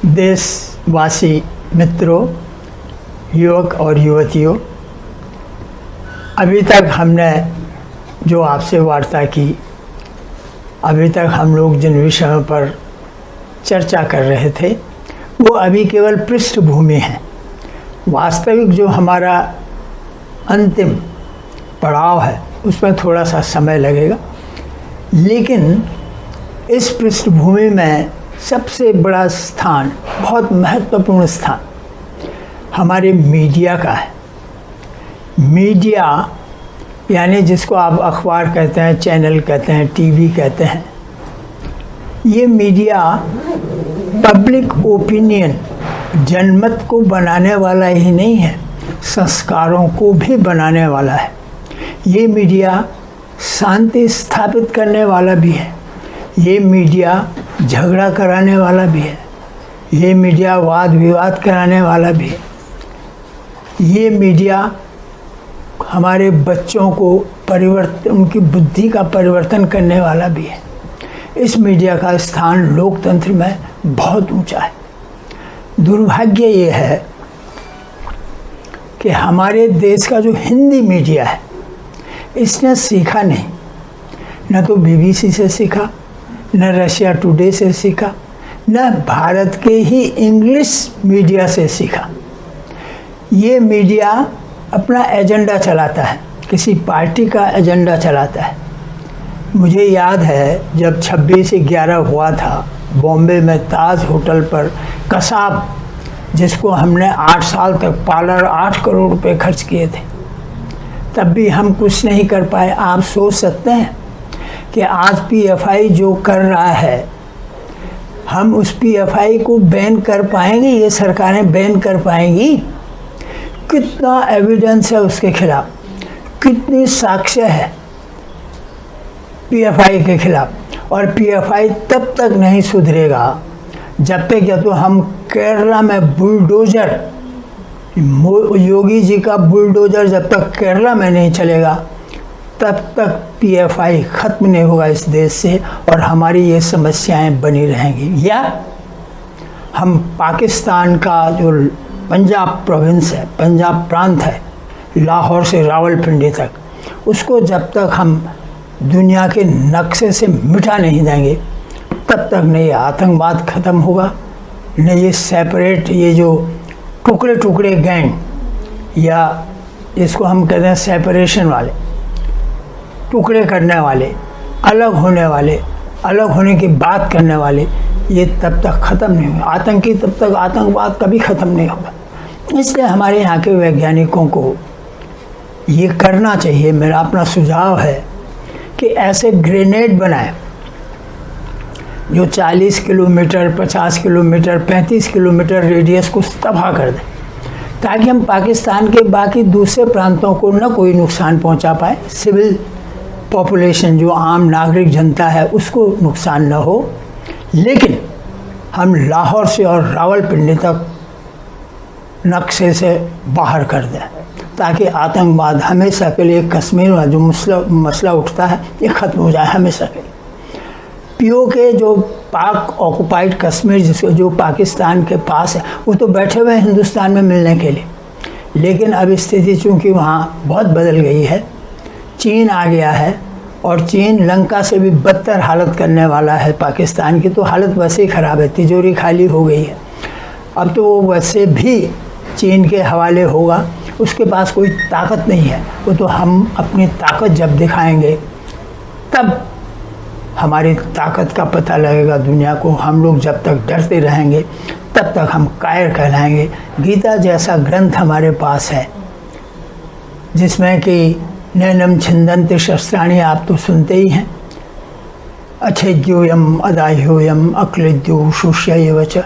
देशवासी मित्रों, युवक और युवतियों, अभी तक हमने जो आपसे वार्ता की, अभी तक हम लोग जिन विषयों पर चर्चा कर रहे थे वो अभी केवल पृष्ठभूमि है। वास्तविक जो हमारा अंतिम पड़ाव है उसमें थोड़ा सा समय लगेगा, लेकिन इस पृष्ठभूमि में सबसे बड़ा स्थान, बहुत महत्वपूर्ण स्थान हमारे मीडिया का है। मीडिया यानी जिसको आप अखबार कहते हैं, चैनल कहते हैं, टीवी कहते हैं, ये मीडिया पब्लिक ओपिनियन, जनमत को बनाने वाला ही नहीं है, संस्कारों को भी बनाने वाला है। ये मीडिया शांति स्थापित करने वाला भी है, ये मीडिया झगड़ा कराने वाला भी है, ये मीडिया वाद विवाद कराने वाला भी है, ये मीडिया हमारे बच्चों को परिवर्तन, उनकी बुद्धि का परिवर्तन करने वाला भी है। इस मीडिया का स्थान लोकतंत्र में बहुत ऊंचा है। दुर्भाग्य ये है कि हमारे देश का जो हिंदी मीडिया है इसने सीखा नहीं, न तो बीबीसी से सीखा, न रशिया टुडे से सीखा, न भारत के ही इंग्लिश मीडिया से सीखा। ये मीडिया अपना एजेंडा चलाता है, किसी पार्टी का एजेंडा चलाता है। मुझे याद है जब 26/11 हुआ था बॉम्बे में ताज होटल पर कसाब, जिसको हमने 8 साल तक पाला, 8 करोड़ रुपए खर्च किए थे, तब भी हम कुछ नहीं कर पाए। आप सोच सकते हैं कि आज पीएफआई जो कर रहा है, हम उस पीएफआई को बैन कर पाएंगे? ये सरकारें बैन कर पाएंगी? कितना एविडेंस है उसके खिलाफ, कितनी साक्ष्य है पीएफआई के खिलाफ। और पीएफआई तब तक नहीं सुधरेगा जब तक या तो हम केरला में बुलडोजर, योगी जी का बुलडोजर जब तक केरला में नहीं चलेगा तब तक पीएफआई ख़त्म नहीं होगा इस देश से, और हमारी ये समस्याएं बनी रहेंगी। या हम पाकिस्तान का जो पंजाब प्रोविंस है, पंजाब प्रांत है, लाहौर से रावलपिंडी तक, उसको जब तक हम दुनिया के नक्शे से मिटा नहीं देंगे तब तक न ये आतंकवाद ख़त्म होगा, न ये सेपरेट, ये जो टुकड़े टुकड़े गैंग, या इसको हम कहते हैं सेपरेशन वाले, टुकड़े करने वाले, अलग होने वाले, अलग होने की बात करने वाले, ये तब तक ख़त्म नहीं होगा। आतंकी तब तक, आतंकवाद कभी ख़त्म नहीं होगा। इसलिए हमारे यहाँ के वैज्ञानिकों को ये करना चाहिए। मेरा अपना सुझाव है कि ऐसे ग्रेनेड बनाएं जो 40 किलोमीटर, 50 किलोमीटर, 35 किलोमीटर रेडियस को तबाह कर दें, ताकि हम पाकिस्तान के बाकी दूसरे प्रांतों को न कोई नुकसान पहुंचा पाए, सिविल पॉपुलेशन जो आम नागरिक जनता है उसको नुकसान न हो, लेकिन हम लाहौर से और रावलपिंडी तक नक्शे से बाहर कर दें, ताकि आतंकवाद हमेशा के लिए, कश्मीर में जो मसला उठता है ये ख़त्म हो जाए हमेशा के लिए। पीओके जो पाक ऑक्युपाइड कश्मीर, जिसको जो पाकिस्तान के पास है, वो तो बैठे हुए हैं हिंदुस्तान में मिलने के लिए, लेकिन अब स्थिति चूँकि वहाँ बहुत बदल गई है, चीन आ गया है, और चीन लंका से भी बदतर हालत करने वाला है। पाकिस्तान की तो हालत वैसे ही ख़राब है, तिजोरी खाली हो गई है, अब तो वो वैसे भी चीन के हवाले होगा, उसके पास कोई ताकत नहीं है। वो तो हम अपनी ताकत जब दिखाएंगे तब हमारी ताकत का पता लगेगा दुनिया को। हम लोग जब तक डरते रहेंगे तब तक हम कायर कहलाएंगे। गीता जैसा ग्रंथ हमारे पास है जिसमें कि नैनम छिंदन्ति शस्त्राणि, आप तो सुनते ही हैं, अच्छेद्योयम अदाह्योयम अक्लिद्यो शुष्यैव च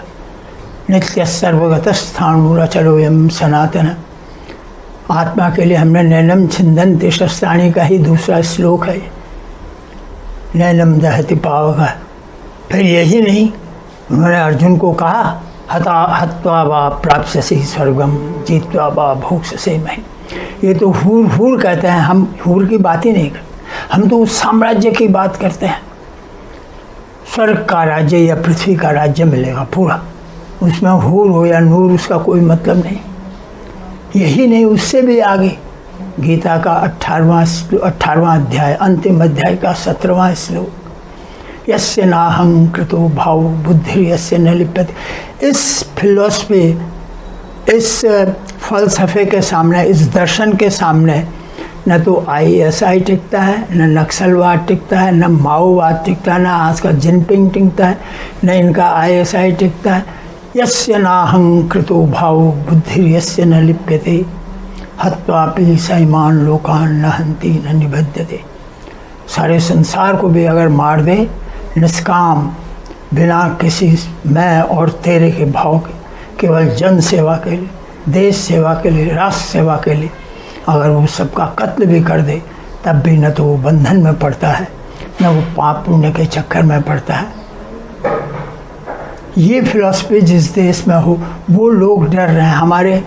नित्य सर्वगतस्थाणुरचरोयम सनातन। आत्मा के लिए हमने नैनम छिंदन्ति शस्त्राणि का ही दूसरा श्लोक है, नैनम दहति पावक। फिर यही नहीं, उन्होंने अर्जुन को कहा हत्वा वा प्राप्स्यसि स्वर्गम जीत्वा वा भोक्ष्यसे महीम्। ये तो हूर हूर कहते हैं, हम हूर की बात ही नहीं करते, हम तो उस साम्राज्य की बात करते हैं। स्वर्ग का राज्य या पृथ्वी का राज्य मिलेगा पूरा, उसमें हूर हो या नूर उसका कोई मतलब नहीं। यही नहीं, उससे भी आगे गीता का 18वां अध्याय, अंतिम अध्याय का 17वां श्लोक, यस्य नाहं कृतो भाव बुद्धि यस्य न लिप्यते। इस फिलॉसफी, इस फलसफे के सामने, इस दर्शन के सामने न तो ISI टिकता है, न नक्सलवाद टिकता है, न माओवाद टिकता है, न आज का जिनपिंग टिकता है, न इनका ISI टिकता है। यस्य नाहं कृतो भाव बुद्धि यस्य न लिप्यते हत्वापि सैमान लोकान न हन्ति न निबध्यते। सारे संसार को भी अगर मार दे निष्काम, बिना किसी मैं और तेरे के भाव के, केवल जन सेवा के लिए, देश सेवा के लिए, राष्ट्र सेवा के लिए अगर वो सबका कत्ल भी कर दे, तब भी न तो वो बंधन में पड़ता है, न वो पाप पुण्य के चक्कर में पड़ता है। ये फिलॉसफी जिस देश में हो, वो लोग डर रहे हैं। हमारे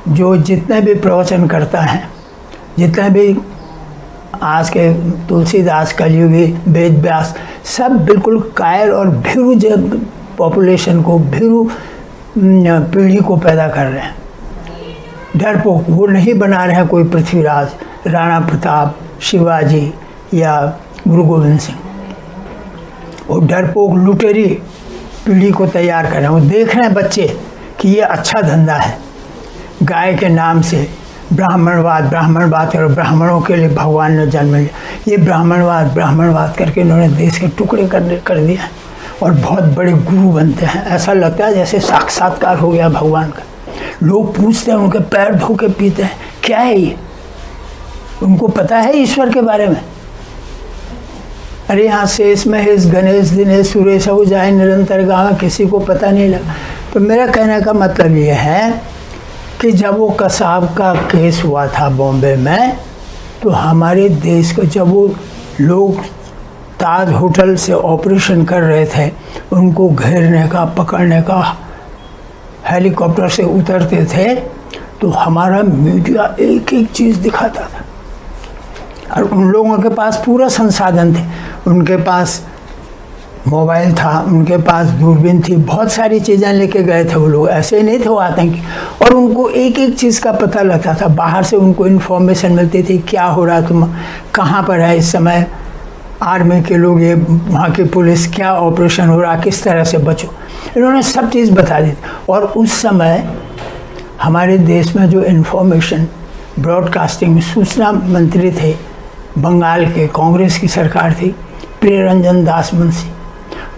जो जितने भी प्रवचन करता है, जितने भी आज के तुलसीदास, कलियुगी, वेद व्यास, सब बिल्कुल कायर और भीरू पॉपुलेशन को, भीरू पीढ़ी को पैदा कर रहे हैं। डरपोक वो नहीं बना रहे हैं कोई पृथ्वीराज, राणा प्रताप, शिवाजी या गुरु गोविंद सिंह। वो डरपोक लुटेरी पीढ़ी को तैयार कर रहे हैं। वो देख रहे हैं बच्चे कि ये अच्छा धंधा है, गाय के नाम से ब्राह्मणवाद और ब्राह्मणों के लिए भगवान ने जन्म लिया। ये ब्राह्मणवाद करके इन्होंने देश के टुकड़े कर दिया और बहुत बड़े गुरु बनते हैं। ऐसा लगता है जैसे साक्षात्कार हो गया भगवान का। लोग पूछते हैं, उनके पैर धो के पीते हैं, क्या है ये? उनको पता है ईश्वर के बारे में? अरे यहाँ शेष महेश गणेश दिनेश सुरेश हो जाए निरंतर गाँव, किसी को पता नहीं लगा। तो मेरा कहने का मतलब ये है कि जब वो कसाब का केस हुआ था बॉम्बे में, तो हमारे देश को जब वो लोग ताज होटल से ऑपरेशन कर रहे थे, उनको घेरने का, पकड़ने का, हेलीकॉप्टर से उतरते थे, तो हमारा मीडिया एक एक चीज़ दिखाता था। और उन लोगों के पास पूरा संसाधन थे, उनके पास मोबाइल था, उनके पास दूरबीन थी, बहुत सारी चीज़ें लेके गए थे वो लोग, ऐसे ही नहीं थे वो आतंकी। और उनको एक एक चीज़ का पता लगता था, बाहर से उनको इन्फॉर्मेशन मिलती थी, क्या हो रहा, तुम कहाँ पर है इस समय, आर्मी के लोग, ये वहाँ की पुलिस, क्या ऑपरेशन हो रहा, किस तरह से बचो, इन्होंने सब चीज़ बता दी थी। और उस समय हमारे देश में जो इन्फॉर्मेशन ब्रॉडकास्टिंग में सूचना मंत्री थे, बंगाल के कांग्रेस की सरकार थी, प्रियरंजन दास मुंशी,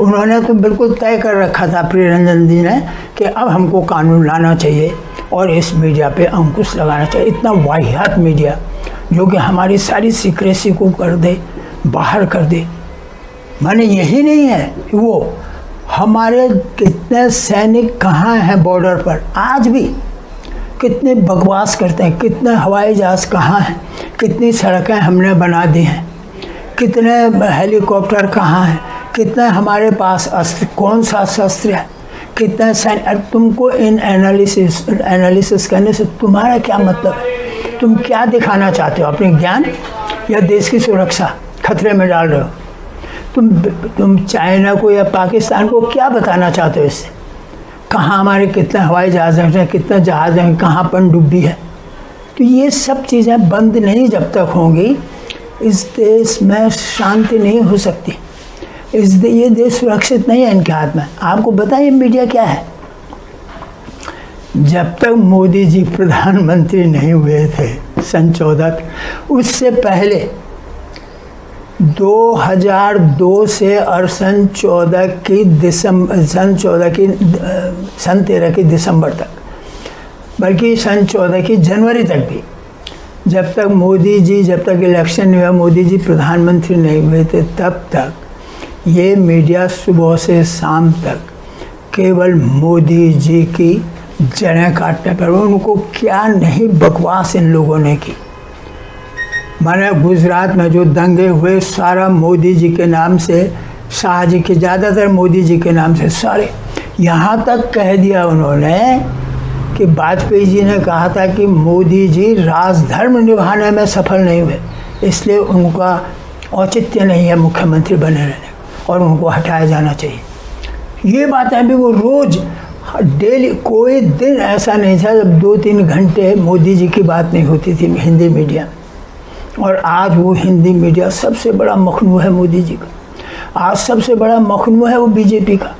उन्होंने तो बिल्कुल तय कर रखा था प्रियरंजन जी ने कि अब हमको कानून लाना चाहिए और इस मीडिया पे अंकुश लगाना चाहिए। इतना वाहियात मीडिया जो कि हमारी सारी सीक्रेसी को कर दे, बाहर कर दे। माने यही नहीं है कि वो हमारे कितने सैनिक कहाँ हैं बॉर्डर पर, आज भी कितने बकवास करते हैं, कितने हवाई जहाज़ कहाँ हैं, कितनी सड़कें हमने बना दी हैं, कितने हेलीकॉप्टर कहाँ हैं, कितने हमारे पास अस्त्र, कौन सा शस्त्र है, कितने सैनिक। तुमको इन एनालिसिस करने से तुम्हारा क्या मतलब है? तुम क्या दिखाना चाहते हो? अपने ज्ञान या देश की सुरक्षा खतरे में डाल रहे हो? तुम चाइना को या पाकिस्तान को क्या बताना चाहते हो इससे? कहाँ हमारे कितने हवाई जहाज़ हैं, कितने जहाज़ हैं, कहाँ पनडुब्बी है? तो ये सब चीज़ें बंद नहीं जब तक होंगी, इस देश में शांति नहीं हो सकती। ये देश सुरक्षित नहीं है इनके हाथ में। आपको बताइए मीडिया क्या है? जब तक मोदी जी प्रधानमंत्री नहीं हुए थे सन 14, उससे पहले 2002 से और सन 13 की दिसंबर तक, बल्कि सन 14 की जनवरी तक भी, जब तक इलेक्शन हुआ, मोदी जी प्रधानमंत्री नहीं हुए थे, तब तक ये मीडिया सुबह से शाम तक केवल मोदी जी की जड़ें काटने पर, उनको क्या नहीं बकवास इन लोगों ने की। माने गुजरात में जो दंगे हुए, सारा मोदी जी के नाम से, शाह जी के ज़्यादातर मोदी जी के नाम से सारे, यहाँ तक कह दिया उन्होंने कि वाजपेयी जी ने कहा था कि मोदी जी राजधर्म निभाने में सफल नहीं हुए, इसलिए उनका औचित्य नहीं है मुख्यमंत्री बने रहने और उनको हटाया जाना चाहिए। ये बातें भी वो रोज़ डेली कोई दिन ऐसा नहीं था जब 2-3 घंटे मोदी जी की बात नहीं होती थी हिंदी मीडिया में। और आज वो हिंदी मीडिया सबसे बड़ा मखनू है मोदी जी का। आज सबसे बड़ा मखनू है वो बीजेपी का।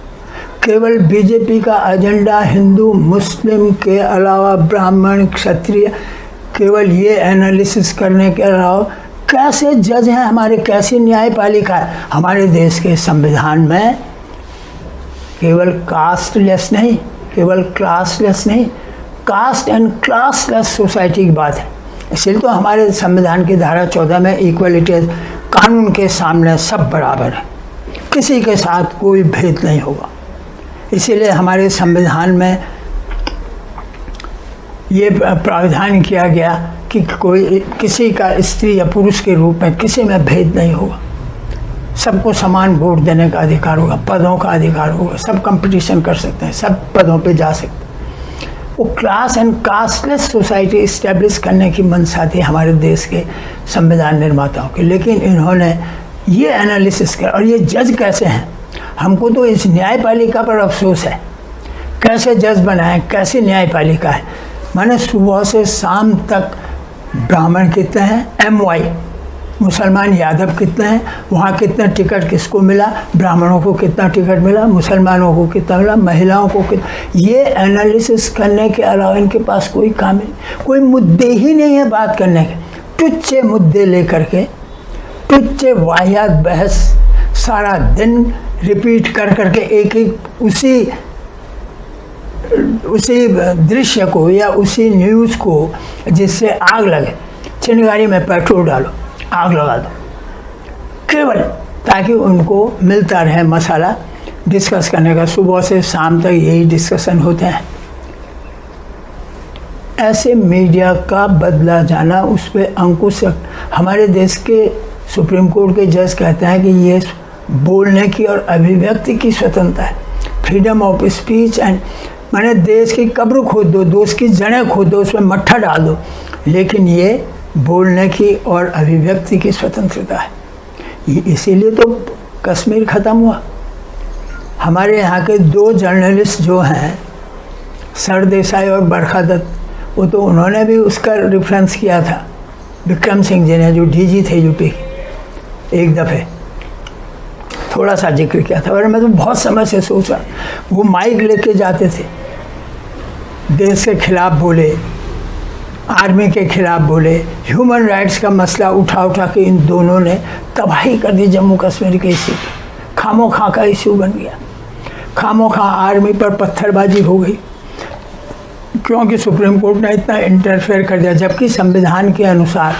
केवल बीजेपी का एजेंडा हिंदू मुस्लिम के अलावा ब्राह्मण क्षत्रिय, केवल ये एनालिसिस करने के अलावा कैसे जज हैं हमारे, कैसी न्यायपालिका है हमारे देश के संविधान में। केवल कास्टलेस नहीं, केवल क्लासलेस नहीं, कास्ट एंड क्लासलेस सोसाइटी की बात है। इसलिए तो हमारे संविधान की धारा 14 में इक्वलिटी, कानून के सामने सब बराबर है, किसी के साथ कोई भेद नहीं होगा। इसीलिए हमारे संविधान में ये प्रावधान किया गया कि कोई किसी का स्त्री या पुरुष के रूप में किसी में भेद नहीं होगा, सबको समान वोट देने का अधिकार होगा, पदों का अधिकार होगा, सब कंपटीशन कर सकते हैं, सब पदों पे जा सकते हैं। वो class and casteless society establish करने की मंशा थी हमारे देश के संविधान निर्माताओं की। लेकिन इन्होंने ये एनालिसिस कर, और ये जज कैसे हैं, हमको तो इस न्यायपालिका पर अफसोस है। कैसे जज बनाए, कैसी न्यायपालिका है। माने सुबह से शाम तक ब्राह्मण कितने हैं, MY, मुसलमान यादव कितने हैं, वहाँ कितना टिकट किसको मिला, ब्राह्मणों को कितना टिकट मिला, मुसलमानों को कितना मिला, महिलाओं को कितना, ये एनालिसिस करने के अलावा इनके पास कोई काम नहीं, कोई मुद्दे ही नहीं है बात करने के। टुच्चे मुद्दे लेकर के, टुच्चे वाहियात बहस सारा दिन रिपीट कर करके एक उसी दृश्य को या उसी न्यूज़ को, जिससे आग लगे, चिंगारी में पेट्रोल डालो, आग लगा दो, केवल ताकि उनको मिलता रहे मसाला डिस्कस करने का। सुबह से शाम तक यही डिस्कशन होते हैं। ऐसे मीडिया का बदला जाना, उस पर अंकुश। हमारे देश के सुप्रीम कोर्ट के जज कहते हैं कि ये बोलने की और अभिव्यक्ति की स्वतंत्रता है, फ्रीडम ऑफ स्पीच एंड, माने देश की कब्र खोद दो, दोष की जड़ें खोद दो, उसमें मट्ठा डाल दो, लेकिन ये बोलने की और अभिव्यक्ति की स्वतंत्रता है। इसीलिए तो कश्मीर ख़त्म हुआ। हमारे यहाँ के 2 जर्नलिस्ट जो हैं, सरदेसाई और बरखा दत्त, वो तो उन्होंने भी उसका रेफरेंस किया था, विक्रम सिंह जी ने, जो DG थे यूपी के, एक दफ़े थोड़ा सा जिक्र किया था। और मैं तो बहुत समय से सोचा, वो माइक लेके जाते थे, देश के खिलाफ बोले, आर्मी के खिलाफ बोले, ह्यूमन राइट्स का मसला उठा के इन दोनों ने तबाही कर दी जम्मू कश्मीर के इश्यू पे। खामोखा का इश्यू बन गया, खामोखा आर्मी पर पत्थरबाजी हो गई, क्योंकि सुप्रीम कोर्ट ने इतना इंटरफेयर कर दिया। जबकि संविधान के अनुसार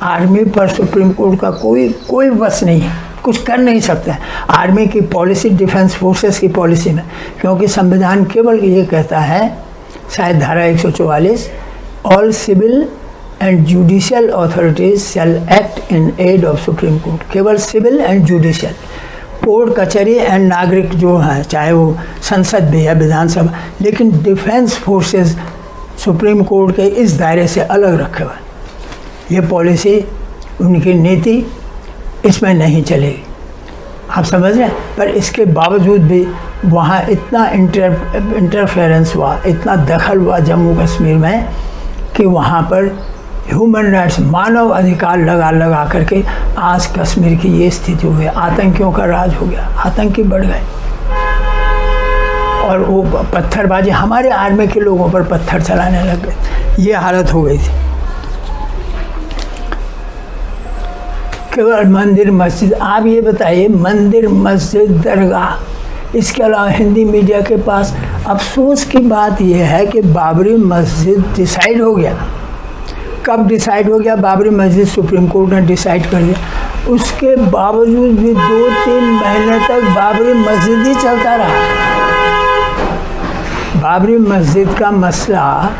आर्मी पर सुप्रीम कोर्ट का कोई बस नहीं है, कुछ कर नहीं सकते हैं। आर्मी की पॉलिसी डिफेंस फोर्सेस की पॉलिसी में, क्योंकि संविधान केवल ये कहता है, शायद धारा 144, all civil and judicial authorities shall act in aid of supreme court. केवल सिविल एंड जुडिशियल, कोर्ट कचहरी एंड नागरिक जो हैं, चाहे वो संसद भी है, विधानसभा, लेकिन डिफेंस फोर्सेस सुप्रीम कोर्ट के इस दायरे से अलग रखे हुए। ये पॉलिसी, उनकी नीति इसमें नहीं चलेगी, आप समझ रहे हैं। पर इसके बावजूद भी वहाँ इतना इंटरफेरेंस हुआ, इतना दखल हुआ जम्मू कश्मीर में, कि वहाँ पर ह्यूमन राइट्स, मानव अधिकार लगा करके आज कश्मीर की ये स्थिति हुई। आतंकियों का राज हो गया, आतंकी बढ़ गए, और वो पत्थरबाजी, हमारे आर्मी के लोगों पर पत्थर चलाने लग गए, ये हालत हो गई थी। केवल मंदिर मस्जिद, आप ये बताइए, मंदिर मस्जिद दरगाह, इसके अलावा हिंदी मीडिया के पास अफसोस की बात यह है कि बाबरी मस्जिद डिसाइड हो गया। कब डिसाइड हो गया बाबरी मस्जिद? सुप्रीम कोर्ट ने डिसाइड कर दिया। उसके बावजूद भी 2-3 महीने तक बाबरी मस्जिद ही चलता रहा। बाबरी मस्जिद का मसला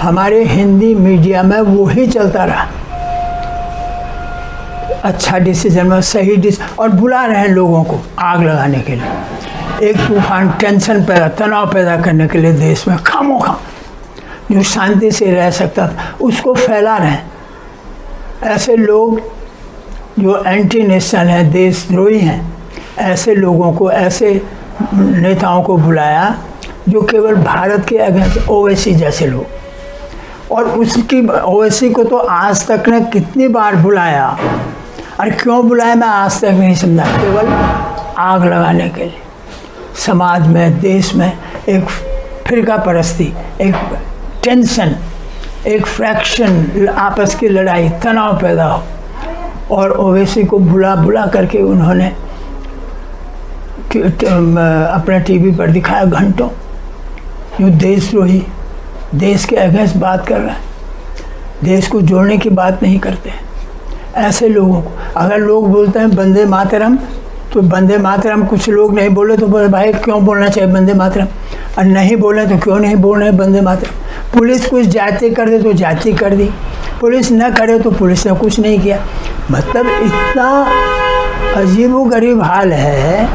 हमारे हिंदी मीडिया में वो ही चलता रहा। अच्छा डिसीजन में, सही डिसीजन, और बुला रहे हैं लोगों को आग लगाने के लिए, एक तूफान, टेंशन पैदा, तनाव पैदा करने के लिए देश में खामोखा। जो शांति से रह सकता था उसको फैला रहे हैं। ऐसे लोग जो एंटी नेशनल हैं, देशद्रोही हैं, ऐसे लोगों को, ऐसे नेताओं को बुलाया जो केवल भारत के अगेंस्ट ओवैसी जैसे लोग, और उसकी ओवैसी को तो आज तक ने कितनी बार बुलाया, और क्यों बुलाया मैं आज तक नहीं समझा। केवल आग लगाने के लिए समाज में, देश में एक फिरका परस्ती, एक टेंशन, एक फ्रैक्शन, आपस की लड़ाई, तनाव पैदा हो, और ओवैसी को बुला करके उन्होंने अपने टीवी पर दिखाया घंटों, जो देशद्रोही, देश के अगेंस्ट बात कर रहा है, देश को जोड़ने की बात नहीं करते हैं। ऐसे लोगों को अगर लोग बोलते हैं वंदे मातरम, तो वंदे मातरम कुछ लोग नहीं बोले तो बोले भाई क्यों बोलना चाहिए वंदे मातरम, और नहीं बोले तो क्यों नहीं बोल रहे वंदे मातरम। पुलिस कुछ जाति कर दे तो जाति कर दी, पुलिस न करे तो पुलिस ने कुछ नहीं किया। मतलब इतना अजीबोगरीब हाल है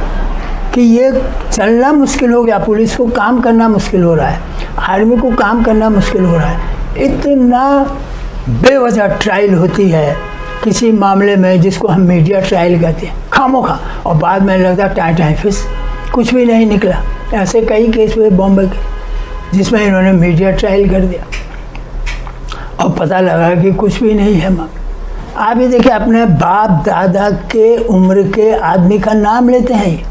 कि ये चलना मुश्किल हो गया, पुलिस को काम करना मुश्किल हो रहा है, आर्मी को काम करना मुश्किल हो रहा है। इतना बेवजह ट्रायल होती है किसी मामले में जिसको हम मीडिया ट्रायल कहते हैं, खामोखा, और बाद में लगता है टाइम फिस, कुछ भी नहीं निकला। ऐसे कई केस हुए बॉम्बे के जिसमें इन्होंने मीडिया ट्रायल कर दिया और पता लगा कि कुछ भी नहीं है मामला। आप ये देखिए, अपने बाप दादा के उम्र के आदमी का नाम लेते हैं ये,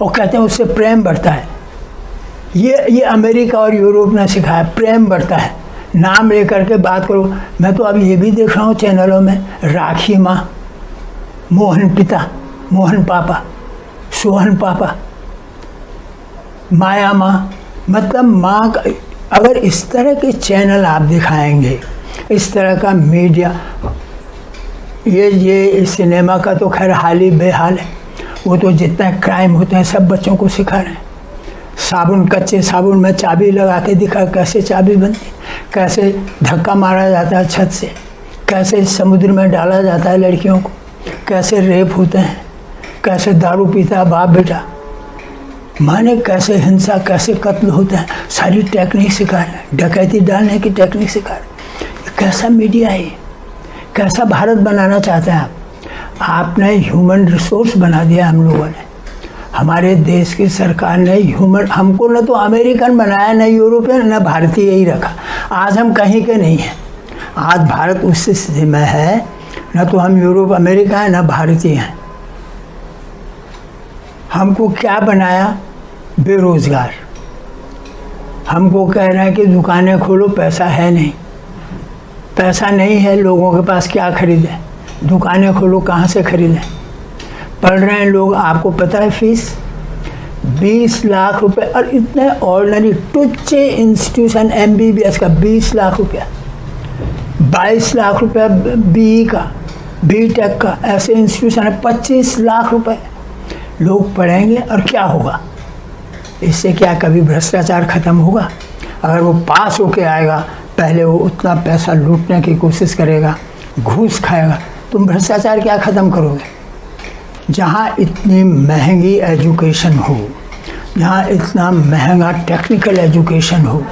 और कहते हैं उससे प्रेम बढ़ता है। ये अमेरिका और यूरोप ने सिखाया, प्रेम बढ़ता है, नाम लेकर के बात करो। मैं तो अब ये भी देख रहा हूँ चैनलों में, राखी माँ, मोहन पिता, मोहन पापा, सोहन पापा, माया माँ, मतलब माँ का। अगर इस तरह के चैनल आप दिखाएंगे, इस तरह का मीडिया, ये सिनेमा का तो खैर हाल ही बेहाल है। वो तो जितना क्राइम होते हैं सब बच्चों को सिखा रहे हैं। साबुन, कच्चे साबुन में चाबी लगा के दिखा कैसे चाबी बनती, कैसे धक्का मारा जाता है छत से, कैसे समुद्र में डाला जाता है लड़कियों को, कैसे रेप होते हैं, कैसे दारू पीता बाप बेटा, माने कैसे हिंसा, कैसे कत्ल होते हैं, सारी टेक्निक सिखा रहे हैं, डकैती डालने की टेक्निक सिखा रहे हैं। कैसा मीडिया है, कैसा भारत बनाना चाहते हैं आप? आपने ह्यूमन रिसोर्स बना दिया हम लोगों ने। हमारे देश की सरकार ने ह्यूमन, हमको न तो अमेरिकन बनाया, न यूरोपियन, न भारतीय ही रखा। आज हम कहीं के नहीं हैं। आज भारत उस स्थिति में है, न तो हम यूरोप अमेरिका हैं, न भारतीय हैं। हमको क्या बनाया? बेरोजगार। हमको कह रहे हैं कि दुकानें खोलो, पैसा है नहीं, पैसा नहीं है लोगों के पास, क्या खरीदें? दुकानें खोलो, कहाँ से खरीदें? पढ़ रहे हैं लोग, आपको पता है फीस 20 लाख रुपए, और इतने ऑर्डिनरी टुच्चे इंस्टीट्यूशन MBBS का 20 लाख रुपया, 22 लाख रुपया BE का, BTech का, ऐसे इंस्टीट्यूशन है 25 लाख रुपए। लोग पढ़ेंगे और क्या होगा? इससे क्या कभी भ्रष्टाचार खत्म होगा? अगर वो पास होके आएगा, पहले वो उतना पैसा लूटने की कोशिश करेगा, घूस खाएगा, तुम भ्रष्टाचार क्या ख़त्म करोगे? जहाँ इतनी महंगी एजुकेशन हो, जहाँ इतना महंगा टेक्निकल एजुकेशन हो,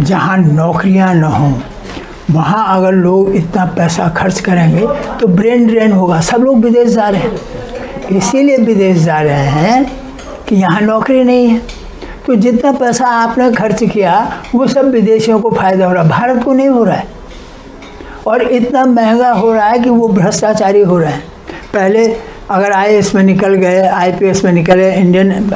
जहाँ नौकरियाँ न हों, वहाँ अगर लोग इतना पैसा खर्च करेंगे तो ब्रेन ड्रेन होगा। सब लोग विदेश जा रहे हैं, इसीलिए विदेश जा रहे हैं कि यहाँ नौकरी नहीं है। तो जितना पैसा आपने खर्च किया वो सब विदेशियों को फ़ायदा हो रहा है, भारत को नहीं हो रहा है। और इतना महंगा हो रहा है कि वो भ्रष्टाचारी हो रहे हैं। पहले अगर IAS में निकल गए, IPS में निकले, इंडियन